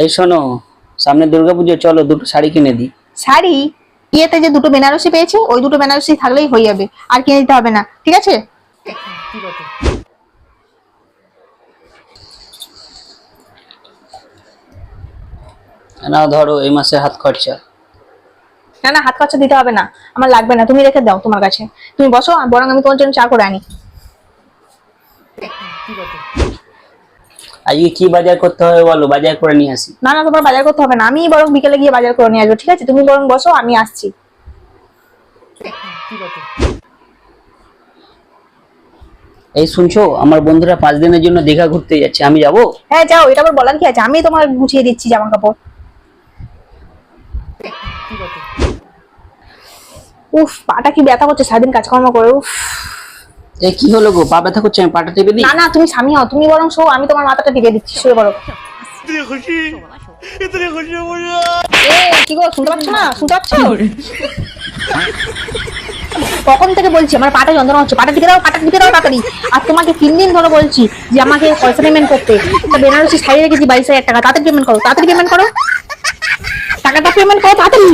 এই শোনো, সামনে দুর্গাপুজো, চলো দুটো শাড়ি কিনে দিই। শাড়ি? ইয়েতে যে দুটো বেনারসি পেয়েছি, ওই দুটো বেনারসি থাকলেই হয়ে যাবে, আর কিনে দিতে হবে না, ঠিক আছে? নাও ধরো, এই মাসে হাত খরচা। না না, হাত খরচা দিতে হবে না, আমার লাগবে না, তুমি রেখে দাও তোমার কাছে। তুমি বসো, বরং আমি তোমার জন্য চা করে আনি। আজকে কি বাজার করতে হবে বলো, বাজার করে নিয়ে আসি। না না, তোমার বাজার করতে হবে না, আমি বরং বিকেলে গিয়ে বাজার করে নিয়ে আসবো, ঠিক আছে? তুমি বরং বসো, আমি আসছি। এই শুনছো, আমার বন্ধুরা 5 দিনের জন্য দীঘা ঘুরতে যাচ্ছে, আমি যাবো? হ্যাঁ যাও, এটা আবার বলার কি আছে, আমি তোমার গুছিয়ে দিচ্ছি জামা কাপড়। উফ, পাটা কি ব্যথা করছে সারাদিন কাজকর্ম করে, উফ। এ কি হলো গো, পা ব্যথা করছে, আমি পাটা টিপে দিই? না না, তুমি স্বামী হও, তুমি বরং শো, আমি তোমার মাথাটা টিপে দিচ্ছি, শুয়ে পড়ো। কি গো, শুনতে পাচ্ছ না? শুনতে পাচ্ছ? কখন থেকে বলছি আমার পাটা যন্ত্রণা হচ্ছে, পাটা টিপে দাও, পাটা টিপে দাও তাড়াতাড়ি। আর তোমাকে 3 দিন ধরে বলছি যে আমাকে পয়সা পেমেন্ট করতে, একটা বেনারসি শাড়ি রেখেছি 22,000 টাকা, তাড়াতাড়ি পেমেন্ট করো, তাড়াতাড়ি পেমেন্ট করো, টাকাটা পেমেন্ট করো তাড়াতাড়ি।